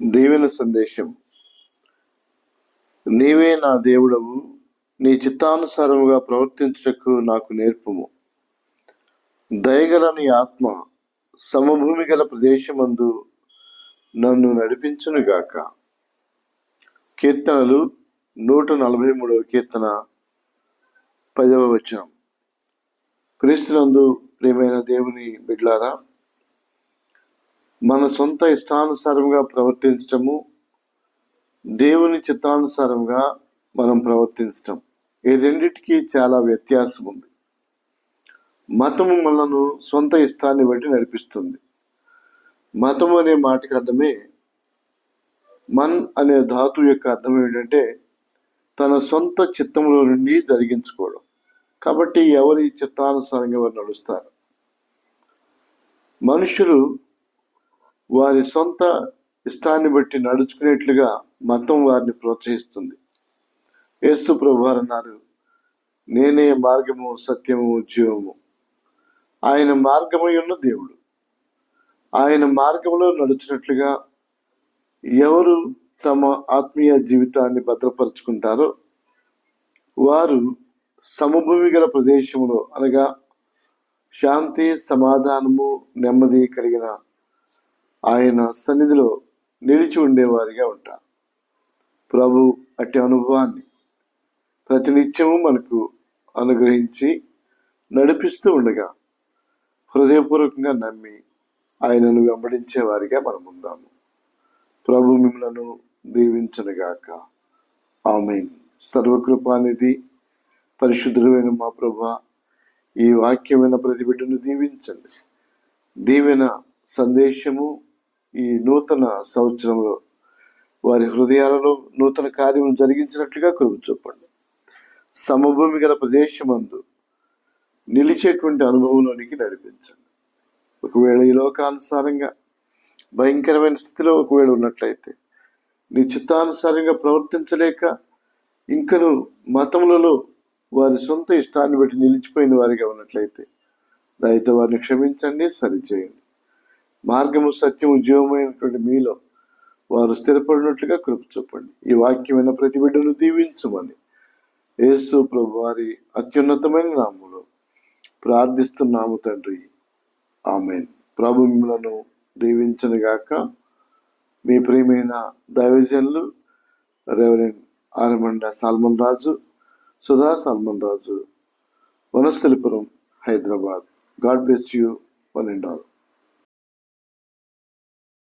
దీవెన సందేశం. నీవే నా దేవుడవు, నీ చిత్తానుసారముగా ప్రవర్తించుటకు నాకు నేర్పుము. దయగల నీ ఆత్మ సమభూమి గల ప్రదేశమందు నన్ను నడిపించునుగాక. కీర్తనలు 143 కీర్తన 10వ వచనం. క్రీస్తునందు ప్రియమైన దేవుని బిడ్డలారా, మన సొంత ఇష్టానుసారంగా ప్రవర్తించటము, దేవుని చిత్తానుసారంగా మనం ప్రవర్తించటం, ఈ రెండిటికి చాలా వ్యత్యాసం ఉంది. మతము మనను సొంత ఇష్టాన్ని బట్టి నడిపిస్తుంది. మతము అనే మాటకి అర్థమే, మన్ అనే ధాతు యొక్క అర్థం ఏంటంటే తన సొంత చిత్తంలో నుండి జరిగించుకోవడం. కాబట్టి ఎవరి చిత్తానుసారంగా వారు నడుస్తారు. మనుషులు వారి సొంత ఇష్టాన్ని బట్టి నడుచుకునేట్లుగా మతం వారిని ప్రోత్సహిస్తుంది. యేసు ప్రభువారు అన్నారు, నేనే మార్గము, సత్యము, జీవము. ఆయన మార్గమై ఉన్న దేవుడు. ఆయన మార్గంలో నడుచున్నట్లుగా ఎవరు తమ ఆత్మీయ జీవితాన్ని భద్రపరుచుకుంటారో వారు సమభూమి గల ప్రదేశంలో, అనగా శాంతి, సమాధానము, నెమ్మది కలిగిన ఆయన సన్నిధిలో నిలిచి ఉండేవారిగా ఉంటారు. ప్రభు అట్టి అనుభవాన్ని ప్రతినిత్యము మనకు అనుగ్రహించి నడిపిస్తూ ఉండగా హృదయపూర్వకంగా నమ్మి ఆయనను వెంబడించే వారిగా మనం ఉందాము. ప్రభు మిమ్మలను దీవించునుగాక. ఆమేన్. సర్వకృపానిధి పరిశుద్ధుడైన మా ప్రభువా, ఈ వాక్యమైన ప్రతి బిడ్డను దీవించండి. దీవెన సందేశము ఈ నూతన సంవత్సరంలో వారి హృదయాలలో నూతన కార్యము జరిగించినట్లుగా కృప చూపండి. సమభూమి గల ప్రదేశమందు నిలిచేటువంటి అనుభవంలోనికి నడిపించండి. ఒకవేళ ఈ లోకానుసారంగా భయంకరమైన స్థితిలో ఒకవేళ ఉన్నట్లయితే, నీ చిత్తానుసారంగా ప్రవర్తించలేక ఇంకను మతములలో వారి సొంత ఇష్టాన్ని బట్టి నిలిచిపోయిన వారిగా ఉన్నట్లయితే దయతో వారిని క్షమించండి, సరిచేయండి. మార్గము, సత్యము, జీవమైనటువంటి మీలో వారు స్థిరపడినట్లుగా కృప చూపండి. ఈ వాక్యమైన ప్రతి బిడ్డను దీవించమని యేసు ప్రభు వారి అత్యున్నతమైన నామములో ప్రార్థిస్తున్నాము తండ్రి. ఆమేన్. ప్రభు మిమ్మలను దీవించునుగాక. మీ ప్రియమైన దైవజనులు reverend Aramanda Solomon Raju, Sudha Solomon Raju, Vanasthalipuram, Hyderabad. God bless you one and all.